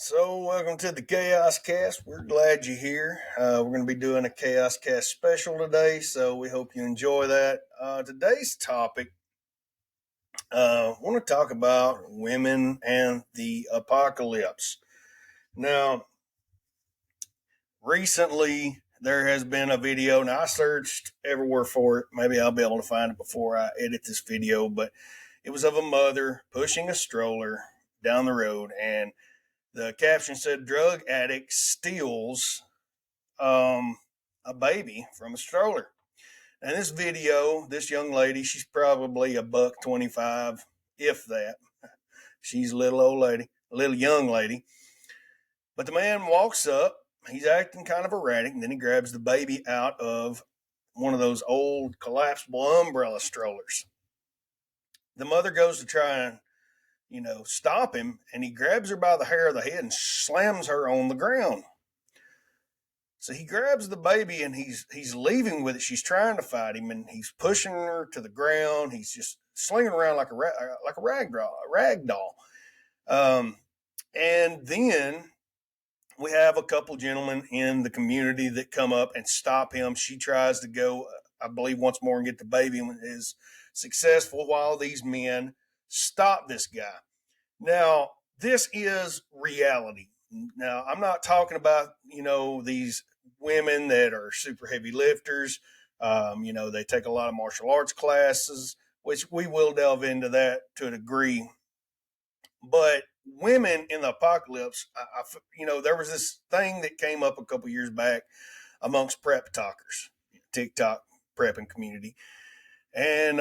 So, welcome to the Chaos Cast. We're glad you're here. We're going to be doing a Chaos Cast special today, so we hope you enjoy that. Today's topic, I want to talk about women and the apocalypse. Now, recently there has been a video, and I searched everywhere for it. Maybe I'll be able to find it before I edit this video, but it was of a mother pushing a stroller down the road, and the caption said, "Drug addict steals a baby from a stroller." And this video, this young lady, she's probably a buck 25, if that. She's a little old lady, a little young lady. But the man walks up. He's acting kind of erratic, and then he grabs the baby out of one of those old collapsible umbrella strollers. The mother goes to try and, stop him, and he grabs her by the hair of the head and slams her on the ground. So he grabs the baby and he's leaving with it. She's trying to fight him, and he's pushing her to the ground. He's just slinging around like a rag doll. And then we have a couple gentlemen in the community that come up and stop him. She tries to go, I believe, once more and get the baby, and is successful while these men stop this guy. Now, this is reality. Now, I'm not talking about, these women that are super heavy lifters. They take a lot of martial arts classes, which we will delve into that to a degree. But women in the apocalypse, there was this thing that came up a couple years back amongst prep talkers, TikTok prepping community. And,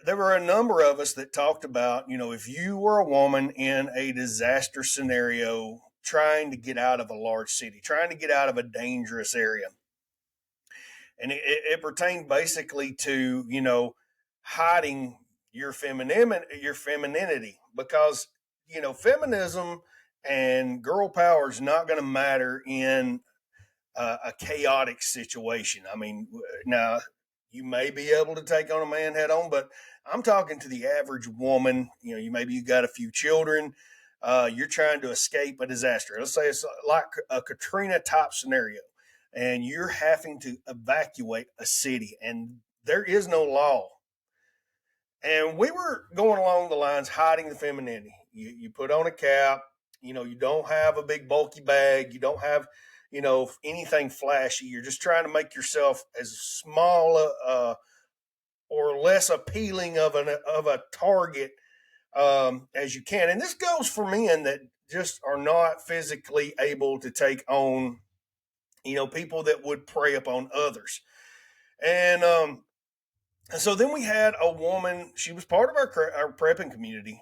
there were a number of us that talked about, if you were a woman in a disaster scenario trying to get out of a large city, trying to get out of a dangerous area. And it pertained basically to, hiding your femininity, because, feminism and girl power is not going to matter in a chaotic situation. I mean, now you may be able to take on a man head on, but I'm talking to the average woman. Maybe you got a few children. You're trying to escape a disaster. Let's say it's like a Katrina type scenario, and you're having to evacuate a city, and there is no law. And we were going along the lines hiding the femininity. You put on a cap. You don't have a big bulky bag. You don't have, anything flashy. You're just trying to make yourself as small or less appealing of a target as you can. And this goes for men that just are not physically able to take on, people that would prey upon others. And so then we had a woman. She was part of our prepping community.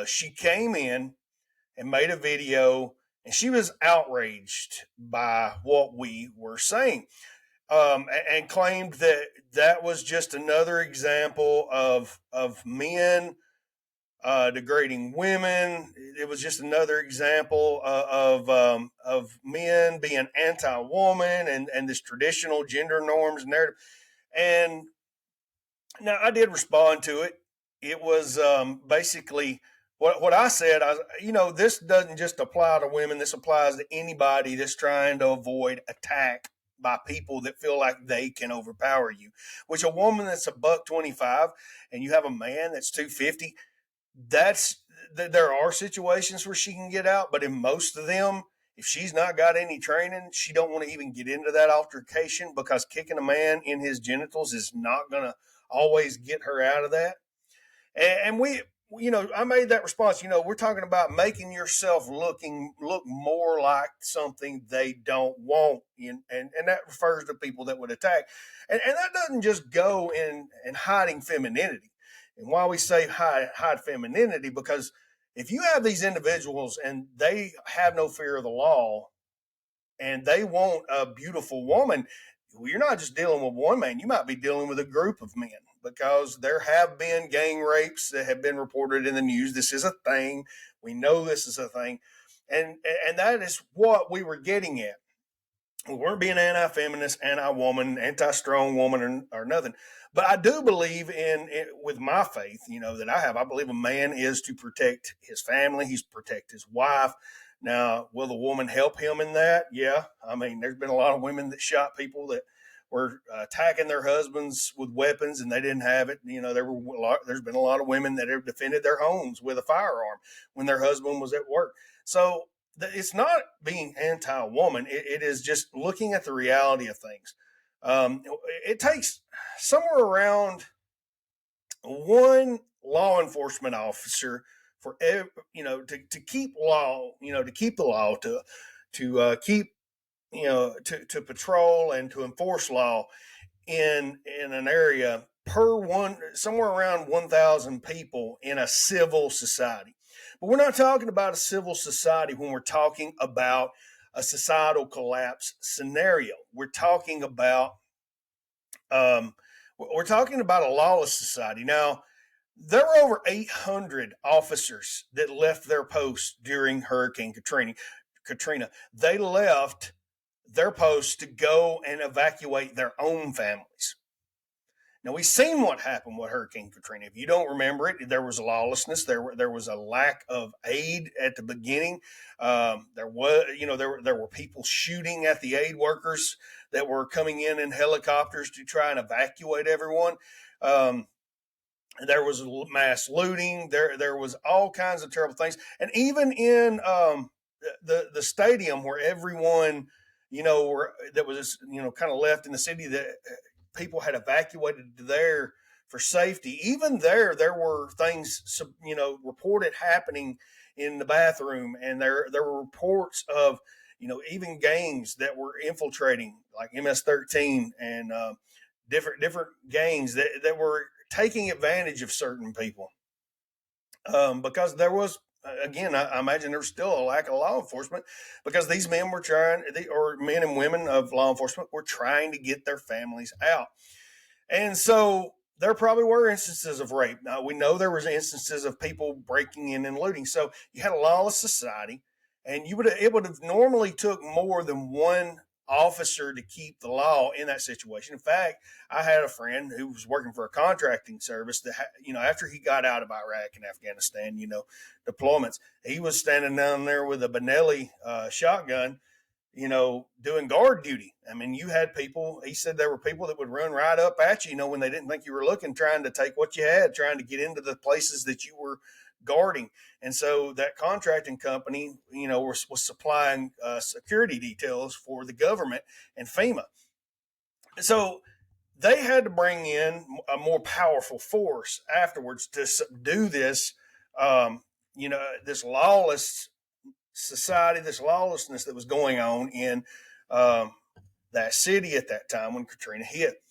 She came in and made a video, and she was outraged by what we were saying, and claimed that that was just another example of men degrading women. It was just another example of men being anti-woman and this traditional gender norms narrative. And now I did respond to it. It was basically what I said. This doesn't just apply to women. This applies to anybody that's trying to avoid attack by people that feel like they can overpower you. Which, a woman that's a buck 25 and you have a man that's 250, there are situations where she can get out, but in most of them, if she's not got any training, she don't want to even get into that altercation, because kicking a man in his genitals is not going to always get her out of that. And I made that response. We're talking about making yourself look more like something they don't want, and that refers to people that would attack. And that doesn't just go in hiding femininity. And why we say hide femininity, because if you have these individuals and they have no fear of the law and they want a beautiful woman, you're not just dealing with one man. You might be dealing with a group of men, because there have been gang rapes that have been reported in the news. This is a thing. We know this is a thing. And that is what we were getting at. We weren't being anti-feminist, anti-woman, anti-strong woman, or nothing. But I do believe in it with my faith, that I have. I believe a man is to protect his family. He's to protect his wife. Now, will the woman help him in that? Yeah. I mean, there's been a lot of women that shot people that were attacking their husbands with weapons and they didn't have it. There's been a lot of women that have defended their homes with a firearm when their husband was at work. So it's not being anti-woman. It is just looking at the reality of things. It takes somewhere around one law enforcement officer for to keep law, to keep the law, to keep to patrol and to enforce law in an area per one, somewhere around 1,000 people in a civil society. But we're not talking about a civil society when we're talking about a societal collapse scenario. We're talking about a lawless society. Now, there were over 800 officers that left their posts during Hurricane Katrina. They left their posts to go and evacuate their own families. Now, we've seen what happened with Hurricane Katrina. If you don't remember it, there was lawlessness. There was a lack of aid at the beginning. There were people shooting at the aid workers that were coming in helicopters to try and evacuate everyone. There was mass looting. There was all kinds of terrible things, and even in the stadium where everyone, that was kind of left in the city that people had evacuated there for safety. Even there were things, reported happening in the bathroom, and there were reports of, even gangs that were infiltrating, like MS-13 and different gangs that were taking advantage of certain people, because there was, again, I imagine there's still a lack of law enforcement because these men or men and women of law enforcement were trying to get their families out. And so there probably were instances of rape. Now, we know there was instances of people breaking in and looting. So you had a lawless society, and it would have normally took more than one officer to keep the law in that situation. In fact, I had a friend who was working for a contracting service that, after he got out of Iraq and Afghanistan, deployments, he was standing down there with a Benelli shotgun, doing guard duty. I mean, you had people, he said there were people that would run right up at you, when they didn't think you were looking, trying to take what you had, trying to get into the places that you were guarding. And so that contracting company, was supplying security details for the government and FEMA. So they had to bring in a more powerful force afterwards to subdue this, this lawless society, this lawlessness that was going on in that city at that time when Katrina hit.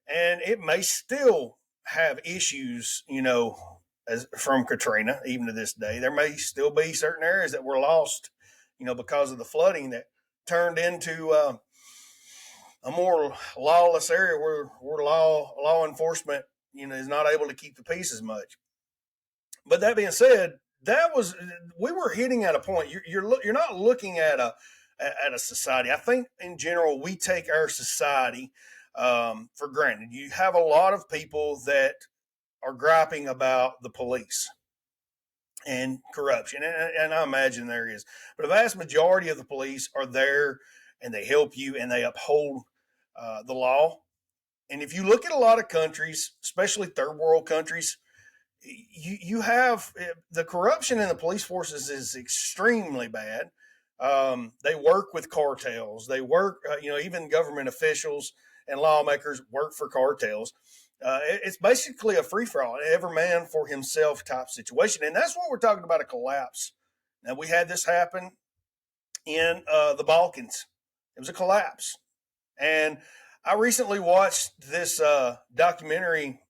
And it may still have issues, from Katrina, even to this day. There may still be certain areas that were lost, because of the flooding that turned into a more lawless area where law enforcement, is not able to keep the peace as much. But that being said, we were hitting at a point. You're not looking at a society. I think in general we take our society for granted. You have a lot of people that are griping about the police and corruption, and I imagine there is, but a vast majority of the police are there and they help you and they uphold the law. And if you look at a lot of countries, especially third world countries, you have the corruption in the police forces is extremely bad. They work with cartels. They work, even government officials and lawmakers work for cartels. It's basically a free for all, every man for himself type situation. And that's what we're talking about, a collapse. Now, we had this happen in the Balkans. It was a collapse. And I recently watched this documentary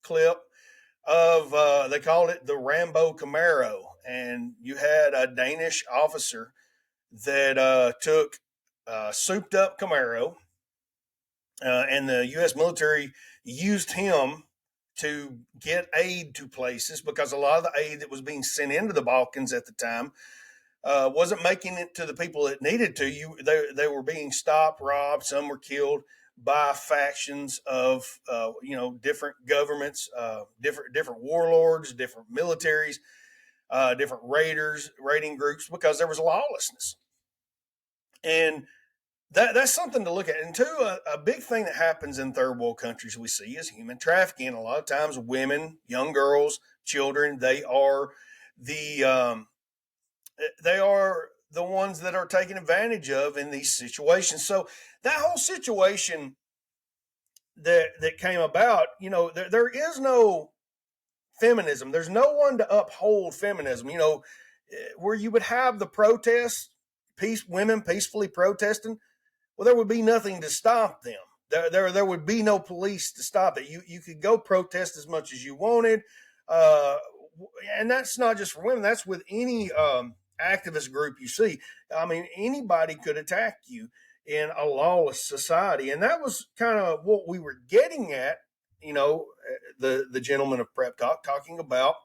clip of, they called it the Rambo Camaro. And you had a Danish officer that took a souped up Camaro, and the U.S. military used him to get aid to places because a lot of the aid that was being sent into the Balkans at the time wasn't making it to the people that needed to. They were being stopped, robbed. Some were killed by factions of different governments, different warlords, different militaries, different raiding groups, because there was lawlessness. And that's something to look at. And two, a big thing that happens in third world countries we see is human trafficking. A lot of times, women, young girls, children, the they are the ones that are taken advantage of in these situations. So that whole situation that came about, there is no feminism. There's no one to uphold feminism. Where you would have the protests, women peacefully protesting. Well, there would be nothing to stop them. There would be no police to stop it. You could go protest as much as you wanted, and that's not just for women. That's with any activist group you see. I mean, anybody could attack you in a lawless society, and that was kind of what we were getting at. The gentleman of Prep Talk talking about,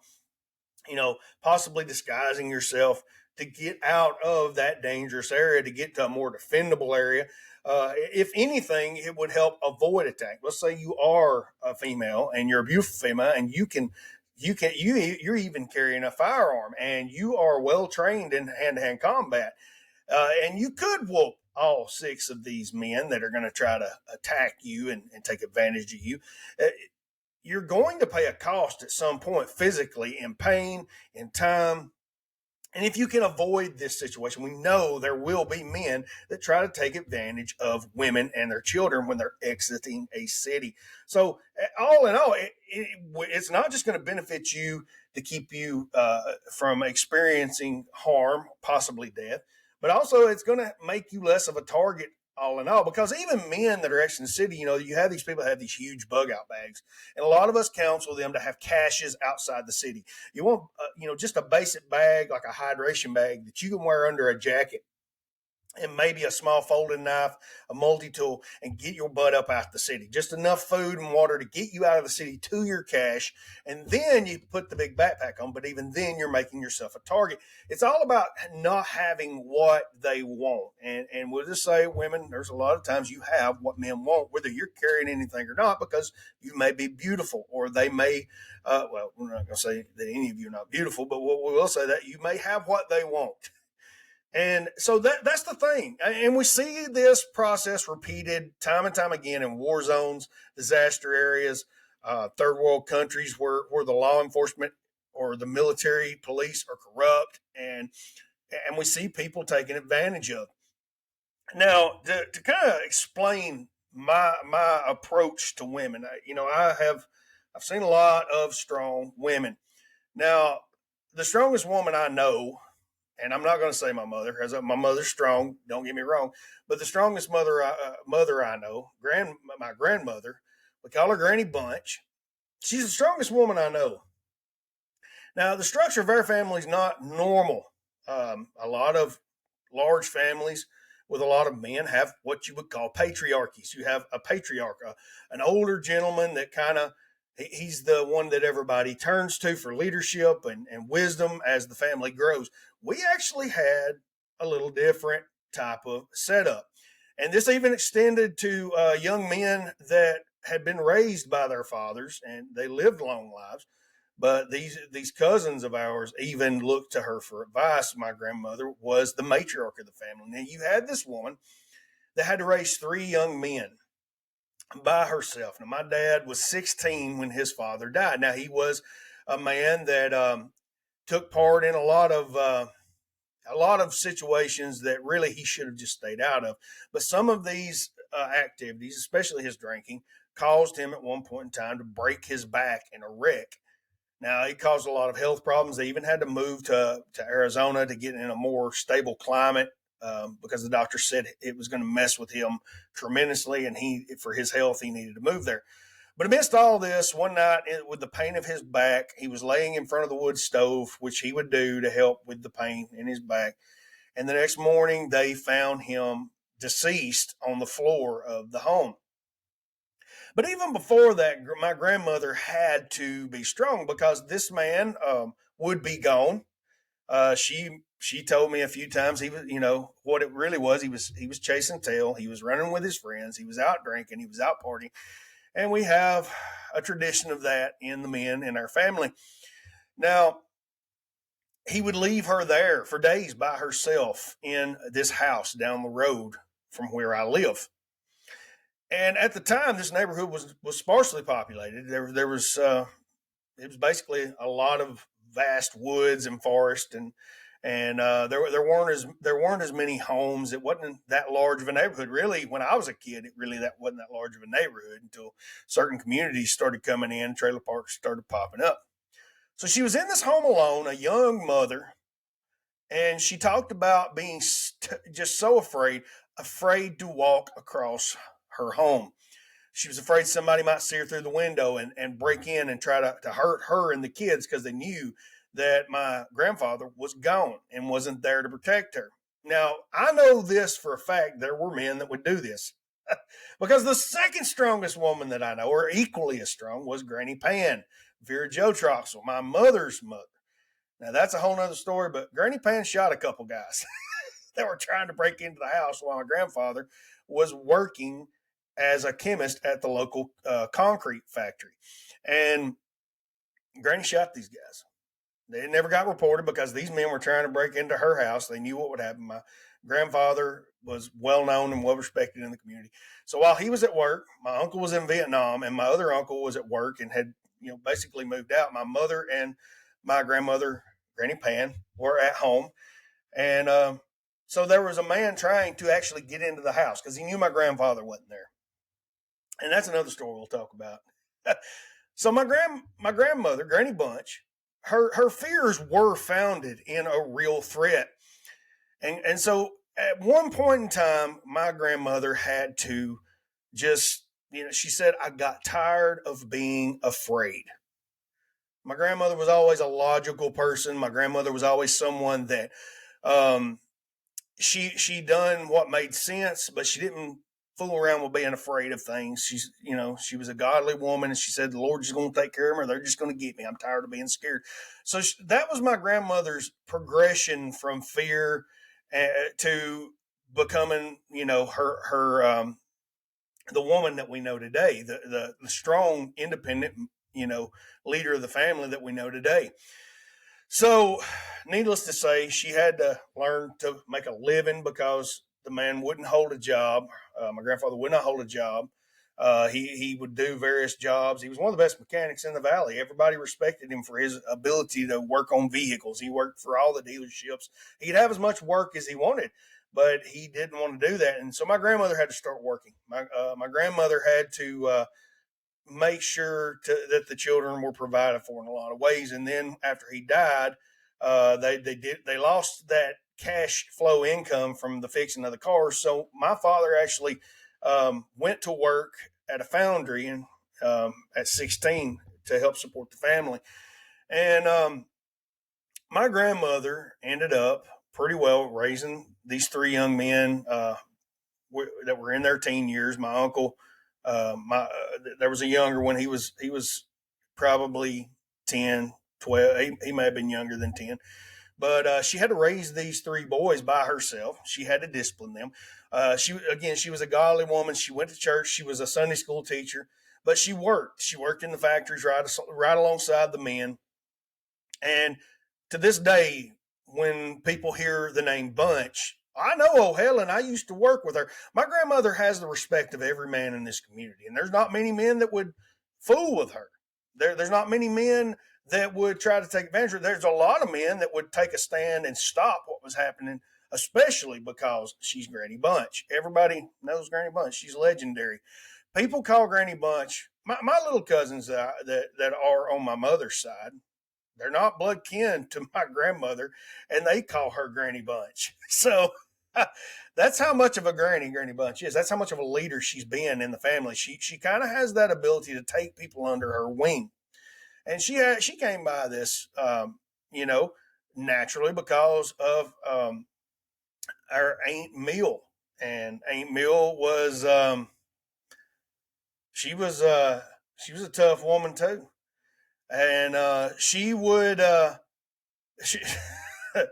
possibly disguising yourself to get out of that dangerous area, to get to a more defendable area. If anything, it would help avoid attack. Let's say you are a female and you're a beautiful female, and you're even carrying a firearm, and you are well trained in hand-to-hand combat, and you could whoop all 6 of these men that are going to try to attack you and take advantage of you. You're going to pay a cost at some point, physically, in pain, in time. And if you can avoid this situation, we know there will be men that try to take advantage of women and their children when they're exiting a city. So all in all, it's not just going to benefit you to keep you from experiencing harm, possibly death, but also it's going to make you less of a target, all in all, because even men that are exiting the city, you have these people that have these huge bug out bags, and a lot of us counsel them to have caches outside the city. You want, just a basic bag, like a hydration bag that you can wear under a jacket, and maybe a small folding knife, a multi-tool, and get your butt up out the city. Just enough food and water to get you out of the city to your cache, and then you put the big backpack on. But even then, you're making yourself a target. It's all about not having what they want. And we'll just say, women, there's a lot of times you have what men want, whether you're carrying anything or not, because you may be beautiful, or they may, well, we're not going to say that any of you are not beautiful, but we will say that you may have what they want. And so that's the thing. And we see this process repeated time and time again in war zones, disaster areas, third world countries where the law enforcement or the military police are corrupt, and we see people taking advantage of. Now, to kind of explain my approach to women, I've seen a lot of strong women. Now, the strongest woman I know, and I'm not going to say my mother, because my mother's strong. Don't get me wrong, but the strongest mother I know, my grandmother, we call her Granny Bunch. She's the strongest woman I know. Now, the structure of our family is not normal. A lot of large families with a lot of men have what you would call patriarchies. You have a patriarch, an older gentleman that he's the one that everybody turns to for leadership and wisdom as the family grows. We actually had a little different type of setup. And this even extended to young men that had been raised by their fathers, and they lived long lives. But these cousins of ours even looked to her for advice. My grandmother was the matriarch of the family. Now, you had this woman that had to raise 3 young men by herself. Now, my dad was 16 when his father died. Now, he was a man that took part in a lot of situations that really he should have just stayed out of. But some of these activities, especially his drinking, caused him at one point in time to break his back in a wreck. Now, it caused a lot of health problems. They even had to move to Arizona to get in a more stable climate, because the doctor said it was going to mess with him tremendously, and for his health, he needed to move there. But amidst all this, one night with the pain of his back, he was laying in front of the wood stove, which he would do to help with the pain in his back. And the next morning, they found him deceased on the floor of the home. But even before that, my grandmother had to be strong, because this man would be gone. She she told me a few times he was, what it really was. He was chasing tail. He was running with his friends. He was out drinking. He was out partying, and we have a tradition of that in the men in our family. Now, he would leave her there for days by herself in this house down the road from where I live. And at the time, this neighborhood was sparsely populated. There was it was basically a lot of vast woods and forest, and there weren't as many homes. It wasn't that large of a neighborhood really. When I was a kid, it really that wasn't that large of a neighborhood until certain communities started coming in, trailer parks started popping up. So she was in this home alone, a young mother, and she talked about being just so afraid to walk across her home. She was afraid somebody might see her through the window and break in and try to hurt her and the kids because they knew that my grandfather was gone and wasn't there to protect her. Now, I know this for a fact. There were men that would do this because the second strongest woman that I know, or equally as strong, was Granny Pan, Vera Jo Troxel, my mother's mother. Now, that's a whole nother story, but Granny Pan shot a couple guys that were trying to break into the house while my grandfather was working as a chemist at the local concrete factory. And Granny shot these guys. They never got reported because these men were trying to break into her house. They knew what would happen. My grandfather was well known and well respected in the community. So while he was at work, my uncle was in Vietnam, and my other uncle was at work and had basically moved out. My mother and my grandmother, Granny Pan, were at home, and so there was a man trying to actually get into the house because he knew my grandfather wasn't there. And that's another story we'll talk about. So my grandmother, Granny Bunch, her fears were founded in a real threat. And so at one point in time, my grandmother had to just, she said, I got tired of being afraid. My grandmother was always a logical person. My grandmother was always someone that she done what made sense, but she didn't fool around with being afraid of things. She was a godly woman, and she said, the Lord's just going to take care of me, or they're just going to get me. I'm tired of being scared. So that was my grandmother's progression from fear to becoming, her the woman that we know today, the strong, independent, leader of the family that we know today. So, needless to say, she had to learn to make a living because the man wouldn't hold a job. My grandfather would not hold a job. He would do various jobs. He was one of the best mechanics in the valley. Everybody respected him for his ability to work on vehicles. He worked for all the dealerships. He'd have as much work as he wanted, but he didn't want to do that. And so my grandmother had to start working. My grandmother had to make sure that the children were provided for in a lot of ways. And then after he died, they lost that cash flow income from the fixing of the cars. So my father actually went to work at a foundry and at 16 to help support the family. And my grandmother ended up pretty well raising these three young men that were in their teen years. My uncle, there was a younger one. He was probably 10, 12. He may have been younger than 10. But she had to raise these three boys by herself. She had to discipline them. She was a godly woman. She went to church. She was a Sunday school teacher, but she worked. She worked in the factories right alongside the men. And to this day, when people hear the name Bunch, I know, oh, Helen, I used to work with her. My grandmother has the respect of every man in this community, and there's not many men that would fool with her. There's not many men that would try to take advantage of her. There's a lot of men that would take a stand and stop what was happening, especially because she's Granny Bunch. Everybody knows Granny Bunch. She's legendary. People call Granny Bunch, my little cousins that are on my mother's side, they're not blood kin to my grandmother, and they call her Granny Bunch. So that's how much of a Granny Bunch is. That's how much of a leader she's been in the family. She kind of has that ability to take people under her wing, and she came by this, naturally because of our Aunt Mill, and Aunt Mill was she was a tough woman too, and she would she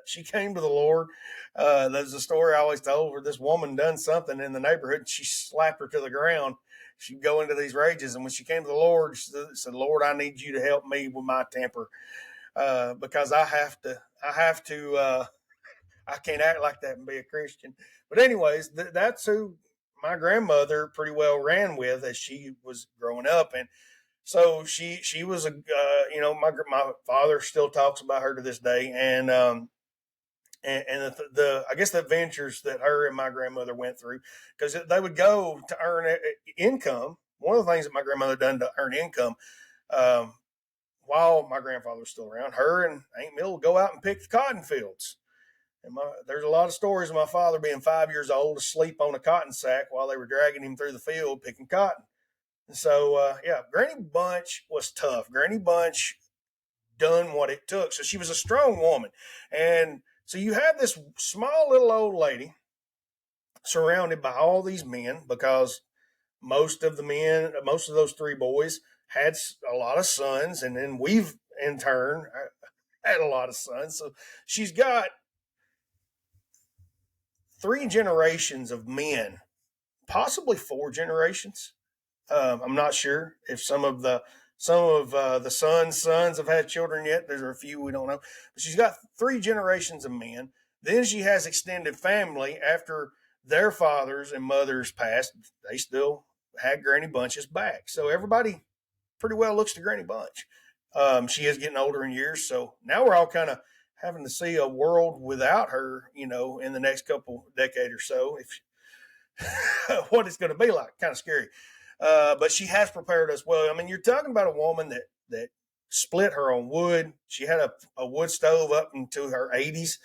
she came to the Lord. There's a story I always told where this woman done something in the neighborhood and she slapped her to the ground. She'd go into these rages. And when she came to the Lord, she said, Lord, I need you to help me with my temper. Because I can't act like that and be a Christian. But anyways, that's who my grandmother pretty well ran with as she was growing up. And so she was my father still talks about her to this day. And the I guess the adventures that her and my grandmother went through, because they would go to earn income. One of the things that my grandmother done to earn income, um, while my grandfather was still around, her and Aunt Mill would go out and pick the cotton fields. And there's a lot of stories of my father being 5 years old asleep on a cotton sack while they were dragging him through the field picking cotton. And so, Granny Bunch was tough. Granny Bunch done what it took. So she was a strong woman. And so you have this small little old lady surrounded by all these men because most of those three boys had a lot of sons. And then we've in turn had a lot of sons. So she's got three generations of men, possibly four generations. I'm not sure if some of the sons have had children yet. There's a few we don't know, but she's got three generations of men. Then she has extended family after their fathers and mothers passed. They still had Granny Bunch's back, so everybody pretty well looks to Granny Bunch. She is getting older in years, so now we're all kind of having to see a world without her, in the next couple decade or so. If what it's going to be like, kind of scary. But she has prepared us well. I mean, you're talking about a woman that split her own wood. She had a wood stove up into her 80s,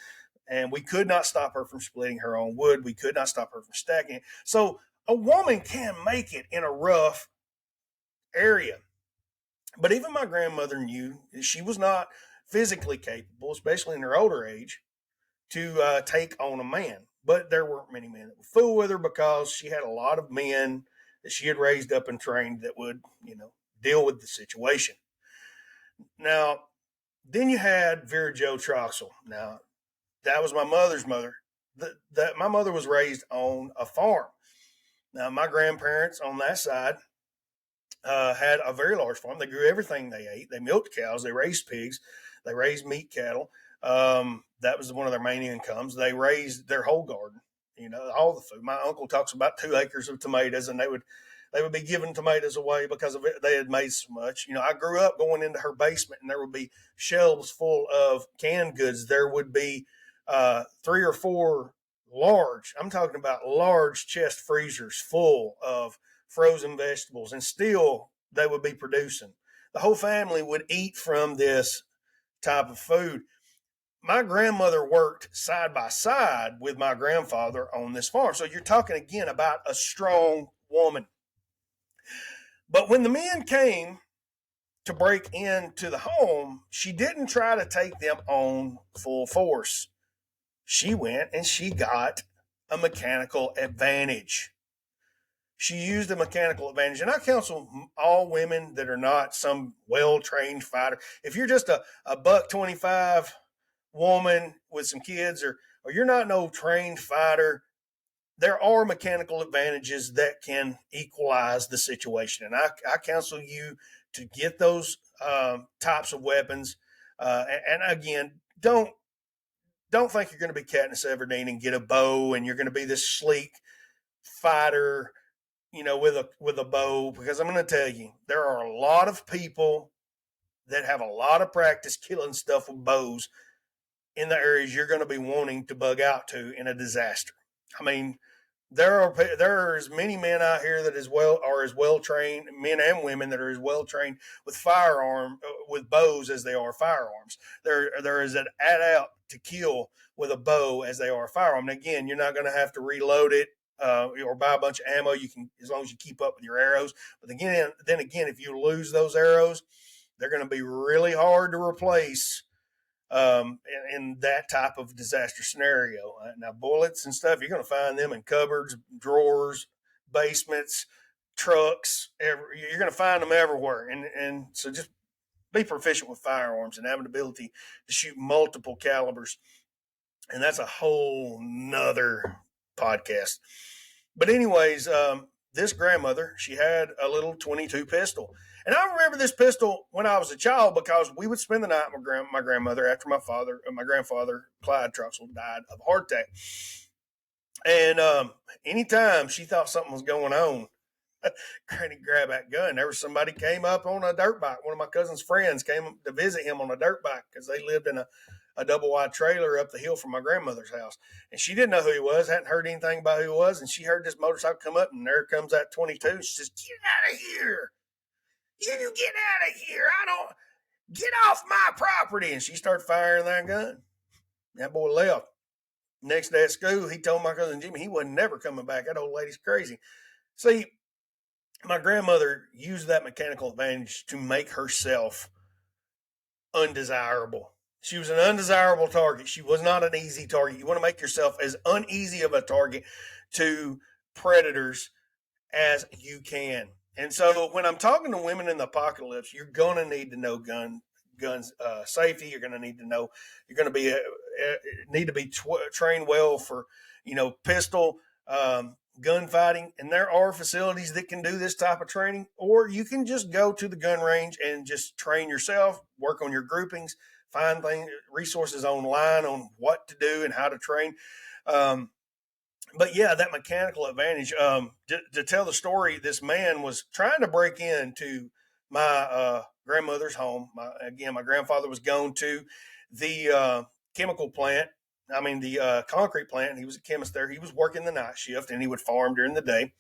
and we could not stop her from splitting her own wood. We could not stop her from stacking it. So a woman can make it in a rough area. But even my grandmother knew she was not physically capable, especially in her older age, to take on a man. But there weren't many men that would fool with her because she had a lot of men that she had raised up and trained that would, deal with the situation. Now, then you had Vera Jo Troxel. Now, that was my mother's mother. My mother was raised on a farm. Now, my grandparents on that side had a very large farm. They grew everything they ate. They milked cows. They raised pigs. They raised meat cattle. That was one of their main incomes. They raised their whole garden, all the food. My uncle talks about 2 acres of tomatoes, and they would be giving tomatoes away because of it. They had made so much. I grew up going into her basement, and there would be shelves full of canned goods. There would be 3 or 4 I'm talking about large chest freezers full of frozen vegetables, and still they would be producing. The whole family would eat from this type of food. My grandmother worked side by side with my grandfather on this farm. So you're talking again about a strong woman. But when the men came to break into the home, she didn't try to take them on full force. She went and she got a mechanical advantage. She used a mechanical advantage. And I counsel all women that are not some well-trained fighter. If you're just a $125 woman with some kids, or you're not no trained fighter, there are mechanical advantages that can equalize the situation. And I counsel you to get those types of weapons. And again, don't think you're going to be Katniss Everdeen and get a bow and you're going to be this sleek fighter, with a bow, because I'm going to tell you, there are a lot of people that have a lot of practice killing stuff with bows in the areas you're going to be wanting to bug out to in a disaster. I mean, there are as many men out here that are as well trained, men and women that are as well trained with bows as they are firearms. There is an adept to kill with a bow as they are a firearm. And again, you're not going to have to reload it or buy a bunch of ammo. You can, as long as you keep up with your arrows. But again, if you lose those arrows, they're going to be really hard to replace in that type of disaster scenario. Now, bullets and stuff, you're going to find them in cupboards, drawers, basements, trucks. You're going to find them everywhere. And so just be proficient with firearms and have an ability to shoot multiple calibers. And that's a whole nother podcast. But anyways, this grandmother, she had a little 22 pistol. And I remember this pistol when I was a child because we would spend the night with my grandmother after my grandfather, Clyde Truxell, died of a heart attack. And anytime she thought something was going on, Granny grabbed that gun. There was somebody came up on a dirt bike. One of my cousin's friends came to visit him on a dirt bike because they lived in a double wide trailer up the hill from my grandmother's house. And she didn't know who he was, hadn't heard anything about who he was. And she heard this motorcycle come up, and there comes that 22. She says, "Get out of here. You get out of here. I don't get off my property." And she started firing that gun. That boy left. Next day at school, he told my cousin Jimmy he wasn't never coming back. That old lady's crazy. See, my grandmother used that mechanical advantage to make herself undesirable. She was an undesirable target. She was not an easy target. You want to make yourself as uneasy of a target to predators as you can. And so when I'm talking to women in the apocalypse, you're going to need to know guns safety. You're going to need to know, you're going to be need to be trained well for, pistol, gunfighting. And there are facilities that can do this type of training, or you can just go to the gun range and just train yourself, work on your groupings, find resources online on what to do and how to train. But yeah, that mechanical advantage. To tell the story, this man was trying to break into my grandmother's home. My grandfather was going to the chemical plant. The concrete plant. He was a chemist there. He was working the night shift, and he would farm during the day.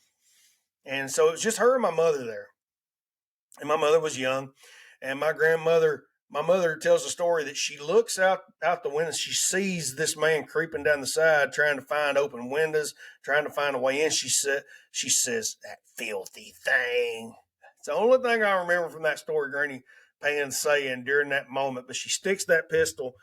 And so it was just her and my mother there. And my mother was young. And my mother tells a story that she looks out the window. She sees this man creeping down the side, trying to find open windows, trying to find a way in. She says, "That filthy thing." It's the only thing I remember from that story Granny Pan saying during that moment. But she sticks that pistol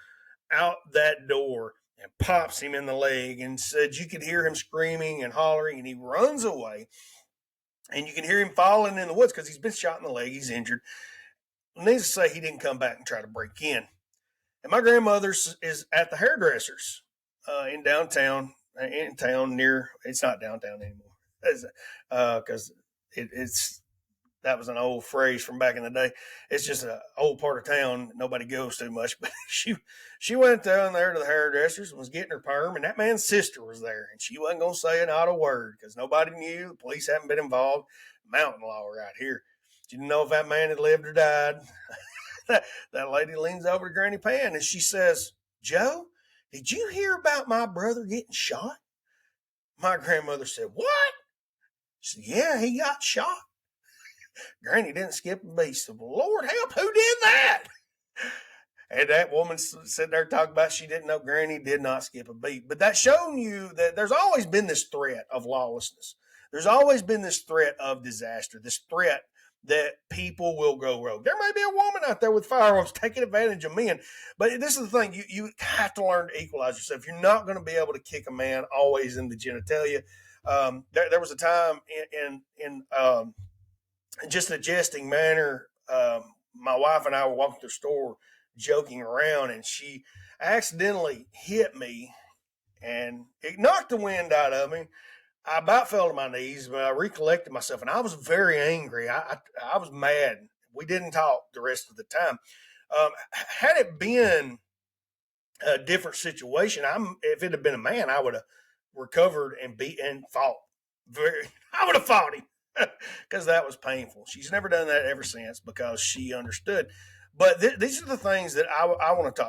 out that door and pops him in the leg, and said you could hear him screaming and hollering, and he runs away. And you can hear him falling in the woods because he's been shot in the leg. He's injured. Needless to say, he didn't come back and try to break in. And my grandmother is at the hairdressers in downtown, near, it's not downtown anymore, because that was an old phrase from back in the day. It's just an old part of town that nobody goes to much. But she went down there to the hairdressers and was getting her perm, and that man's sister was there, and she wasn't going to say not a word because nobody knew. The police hadn't been involved. Mountain law right here. She didn't know if that man had lived or died. That lady leans over to Granny Pan and she says, "Joe, did you hear about my brother getting shot?" My grandmother said, "What?" She said, "Yeah, he got shot." Granny didn't skip a beat. She said, "Well, Lord help, who did that?" And that woman sitting there talking about she didn't know. Granny did not skip a beat. But that's showing you that there's always been this threat of lawlessness. There's always been this threat of disaster, this threat that people will go rogue. There may be a woman out there with firearms taking advantage of men, but this is the thing. You have to learn to equalize yourself. You're not going to be able to kick a man always in the genitalia. There was a time in just a jesting manner, my wife and I were walking through the store joking around, and she accidentally hit me, and it knocked the wind out of me. I about fell to my knees, but I recollected myself, and I was very angry. I was mad. We didn't talk the rest of the time. Had it been a different situation, if it had been a man, I would have recovered and beat and fought. I would have fought him because that was painful. She's never done that ever since because she understood. But these are the things that I want to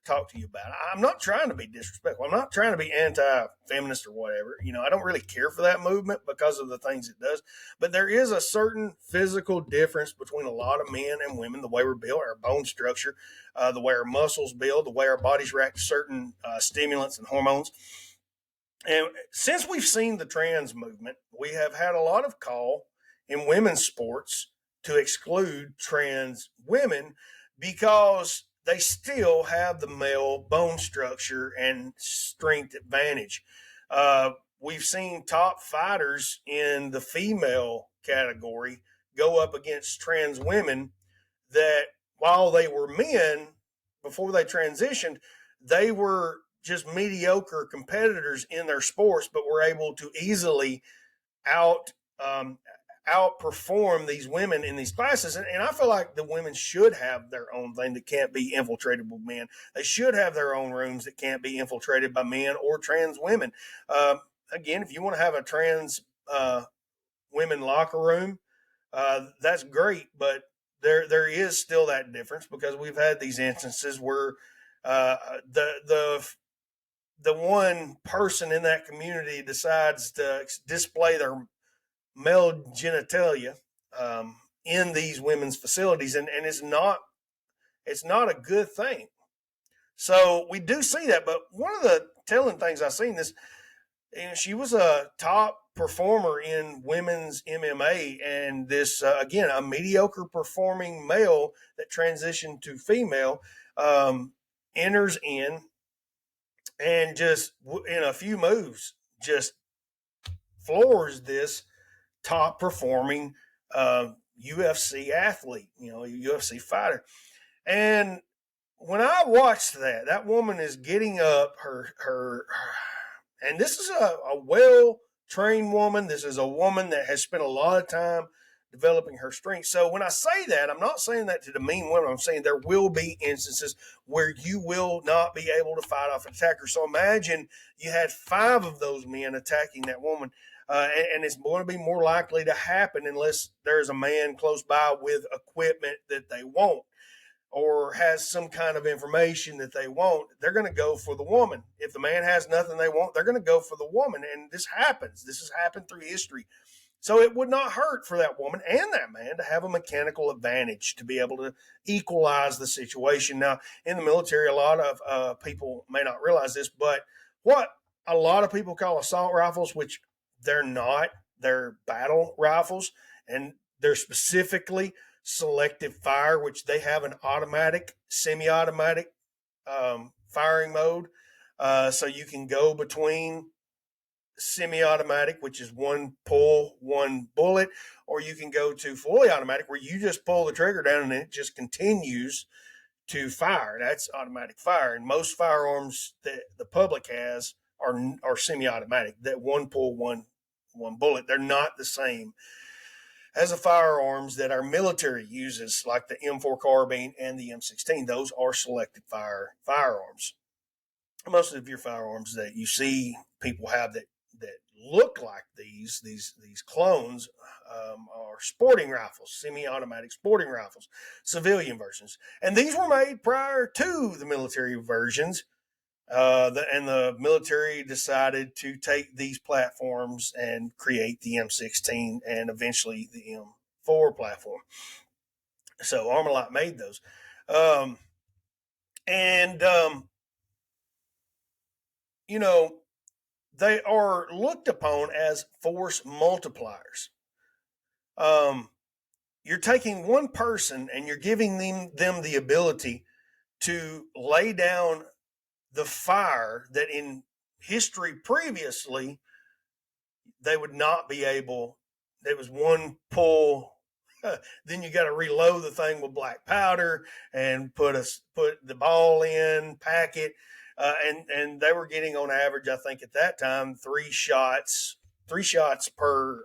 talk to you about. I'm not trying to be disrespectful. I'm not trying to be anti-feminist or whatever. I don't really care for that movement because of the things it does. But there is a certain physical difference between a lot of men and women, the way we're built, our bone structure, the way our muscles build, the way our bodies react to certain stimulants and hormones. And since we've seen the trans movement, we have had a lot of call in women's sports to exclude trans women because they still have the male bone structure and strength advantage. We've seen top fighters in the female category go up against trans women that while they were men, before they transitioned, they were just mediocre competitors in their sports, but were able to easily out um, outperform these women in these classes. And I feel like the women should have their own thing that can't be infiltrated by men. They should have their own rooms that can't be infiltrated by men or trans women. Again, if you want to have a trans women locker room, that's great, but there is still that difference because we've had these instances where uh, the one person in that community decides to display their male genitalia in these women's facilities, and it's not a good thing. So we do see that, but one of the telling things I've seen is, she was a top performer in women's MMA, and this again a mediocre performing male that transitioned to female enters in and just in a few moves just floors this top performing UFC athlete, a UFC fighter. And when I watched that woman is getting up and this is a well trained woman. This is a woman that has spent a lot of time developing her strength. So when I say that, I'm not saying that to demean women. I'm saying there will be instances where you will not be able to fight off an attacker. So imagine you had 5 of those men attacking that woman. And it's going to be more likely to happen unless there's a man close by with equipment that they want or has some kind of information that they want. They're going to go for the woman. If the man has nothing they want, they're going to go for the woman. And this happens. This has happened through history. So it would not hurt for that woman and that man to have a mechanical advantage to be able to equalize the situation. Now, in the military, a lot of people may not realize this, but what a lot of people call assault rifles, which they're not, they're battle rifles, and they're specifically selective fire, which they have an automatic, semi-automatic firing mode. So you can go between semi-automatic, which is one pull, one bullet, or you can go to fully automatic where you just pull the trigger down and it just continues to fire. That's automatic fire. And most firearms that the public has are semi-automatic, that one pull, one bullet. They're not the same as the firearms that our military uses, like the M4 carbine and the M16. Those are selected fire firearms. Most of your firearms that you see people have that look like these clones are sporting rifles, semi-automatic sporting rifles, civilian versions, and these were made prior to the military versions. And the military decided to take these platforms and create the M16 and eventually the M4 platform. So Armalite made those. And they are looked upon as force multipliers. You're taking one person and you're giving them the ability to lay down the fire that in history previously they would not be able. There was one pull. Then you got to reload the thing with black powder and put the ball in, pack it, and they were getting on average, I think at that time, 3 shots per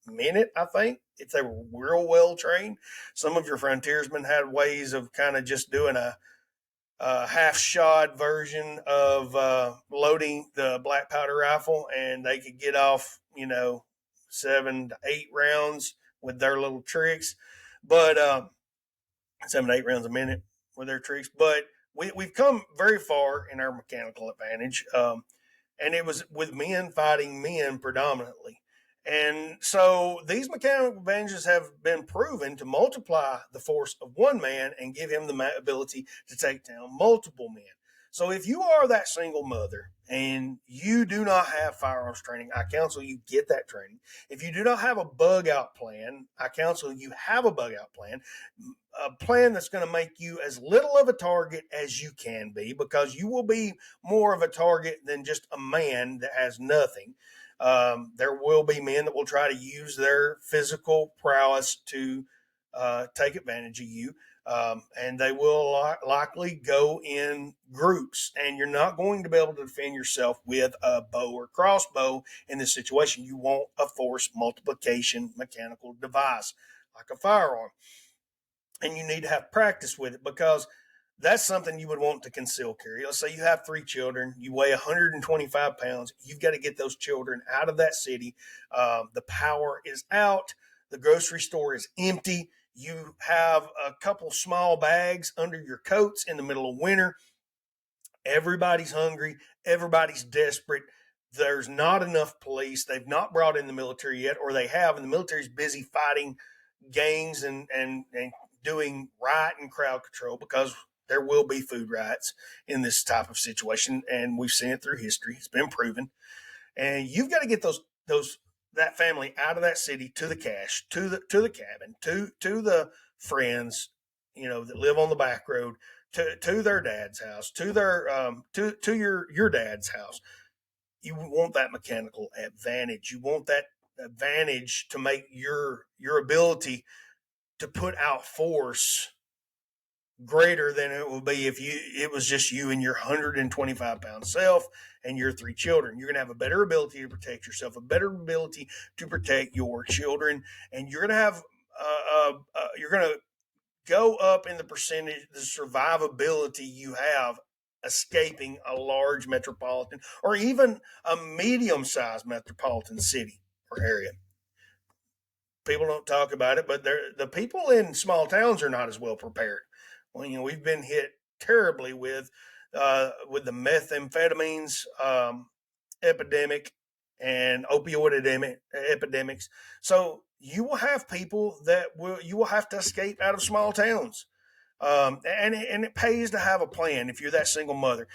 minute. I think if they were real well trained. Some of your frontiersmen had ways of kind of just doing a half shot version of loading the black powder rifle, and they could get off 7 to 8 rounds with their little tricks, but 7 to 8 rounds a minute with their tricks. But we've come very far in our mechanical advantage, and it was with men fighting men predominantly. And so these mechanical advantages have been proven to multiply the force of one man and give him the ability to take down multiple men. So if you are that single mother and you do not have firearms training, I counsel you get that training. If you do not have a bug out plan, I counsel you have a bug out plan, a plan that's going to make you as little of a target as you can be, because you will be more of a target than just a man that has nothing. There will be men that will try to use their physical prowess to take advantage of you. And they will likely go in groups, and you're not going to be able to defend yourself with a bow or crossbow in this situation. You want a force multiplication mechanical device like a firearm, and you need to have practice with it, because that's something you would want to conceal carry. Let's say you have 3 children, you weigh 125 pounds, you've got to get those children out of that city. The power is out, the grocery store is empty, you have a couple small bags under your coats in the middle of winter. Everybody's hungry, everybody's desperate. There's not enough police. They've not brought in the military yet, or they have, and the military's busy fighting gangs and doing riot and crowd control, because there will be food riots in this type of situation, and we've seen it through history. It's been proven. And you've got to get those that family out of that city, to the cache, to the cabin, to the friends, that live on the back road, to their dad's house, to their to your dad's house. You want that mechanical advantage. You want that advantage to make your ability to put out force greater than it would be if it was just you and your 125-pound self and your 3 children. You're going to have a better ability to protect yourself, a better ability to protect your children, and you're going to have you're going to go up in the percentage, the survivability you have escaping a large metropolitan or even a medium-sized metropolitan city or area. People don't talk about it, but the people in small towns are not as well prepared. Well, we've been hit terribly with the methamphetamines epidemic and opioid epidemics. So you will have people that you will have to escape out of small towns. And it pays to have a plan if you're that single mother.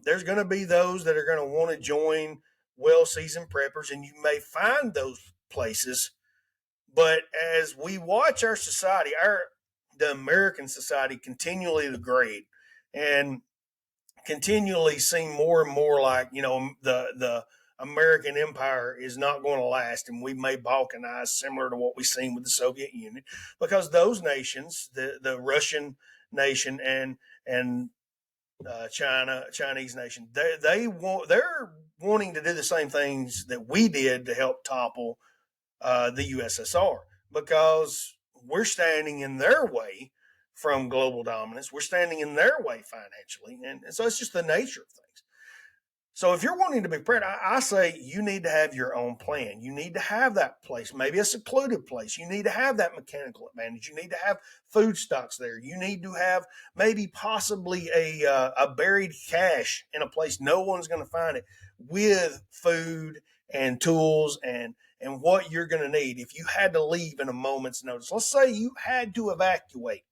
There's going to be those that are going to want to join well-seasoned preppers, and you may find those places. But as we watch our society, the American society continually degrade and continually seem more and more like, the American empire is not going to last, and we may balkanize, similar to what we've seen with the Soviet Union, because those nations, the Russian nation and Chinese nation, they're wanting to do the same things that we did to help topple the USSR, because we're standing in their way from global dominance. We're standing in their way financially. And so it's just the nature of things. So if you're wanting to be prepared, I say you need to have your own plan. You need to have that place, maybe a secluded place. You need to have that mechanical advantage. You need to have food stocks there. You need to have maybe possibly a buried cache in a place no one's going to find it, with food and tools and what you're going to need if you had to leave in a moment's notice. Let's say you had to evacuate.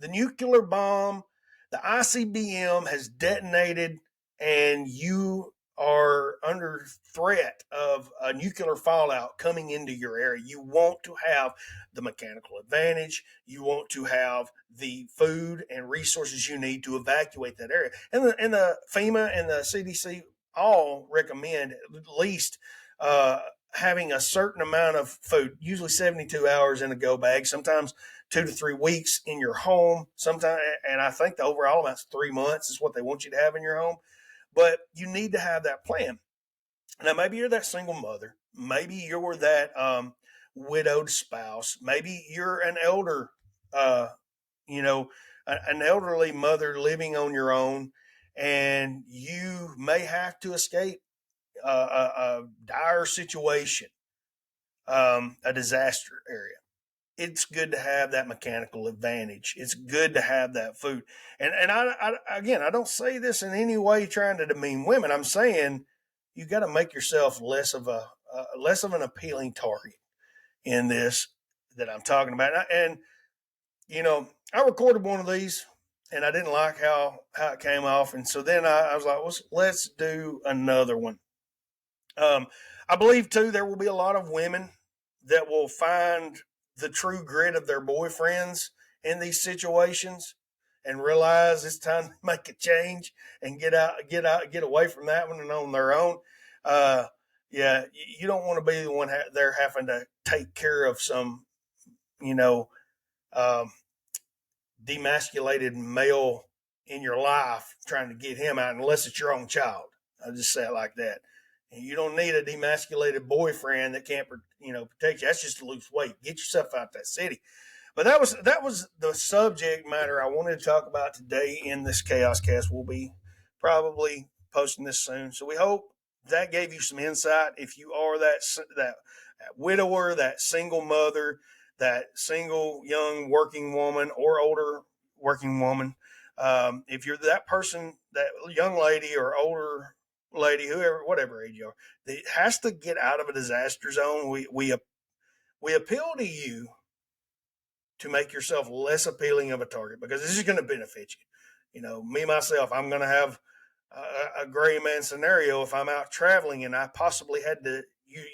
The nuclear bomb, the ICBM has detonated, and you are under threat of a nuclear fallout coming into your area. You want to have the mechanical advantage. You want to have the food and resources you need to evacuate that area. And the FEMA and the CDC all recommend at least having a certain amount of food, usually 72 hours in a go bag, sometimes 2 to 3 weeks in your home. Sometimes, and I think the overall amount's 3 months is what they want you to have in your home. But you need to have that plan. Now, maybe you're that single mother. Maybe you're that widowed spouse. Maybe you're an elder, an elderly mother living on your own, and you may have to escape a dire situation, a disaster area. It's good to have that mechanical advantage. It's good to have that food. And I don't say this in any way trying to demean women. I'm saying you got to make yourself less of an appealing target in this that I'm talking about. And I recorded one of these, and I didn't like how it came off, and so then I was like, well, let's do another one. I believe too there will be a lot of women that will find the true grit of their boyfriends in these situations and realize it's time to make a change and get away from that one and on their own. You don't want to be the one they're having to take care of some, um, demasculated male in your life trying to get him out unless it's your own child. I'll just say it like that. And you don't need a demasculated boyfriend that can't, protect you. That's just to lose weight. Get yourself out that city. But that was the subject matter I wanted to talk about today in this Chaos Cast. We'll be probably posting this soon, so we hope that gave you some insight. If you are that widower, that single mother, that single young working woman or older working woman, if you're that person, that young lady or older lady, whoever, whatever age you are, that has to get out of a disaster zone, we appeal to you to make yourself less appealing of a target, because this is going to benefit you. Me, myself, I'm going to have a gray man scenario if I'm out traveling and I possibly had to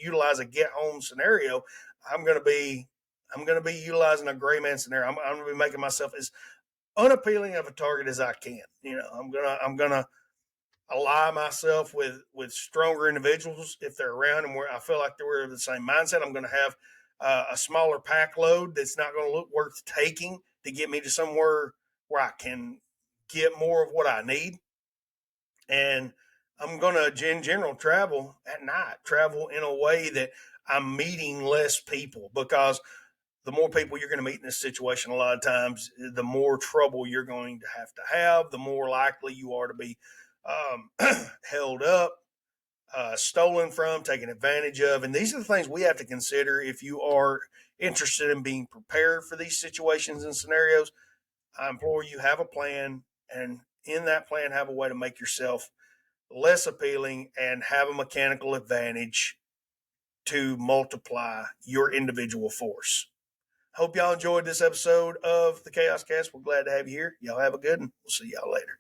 utilize a get home scenario. I'm going to be utilizing a gray man scenario. I'm going to be making myself as unappealing of a target as I can. I'm going to ally myself with stronger individuals if they're around and where I feel like we're the same mindset. I'm going to have a smaller pack load that's not going to look worth taking to get me to somewhere where I can get more of what I need. And I'm going to, in general, travel at night, travel in a way that I'm meeting less people, because the more people you're going to meet in this situation, a lot of times, the more trouble you're going to have, the more likely you are to be held up, stolen from, taken advantage of. And these are the things we have to consider if you are interested in being prepared for these situations and scenarios. I implore you, have a plan, and in that plan, have a way to make yourself less appealing and have a mechanical advantage to multiply your individual force. Hope y'all enjoyed this episode of the Chaos Cast. We're glad to have you here. Y'all have a good one. We'll see y'all later.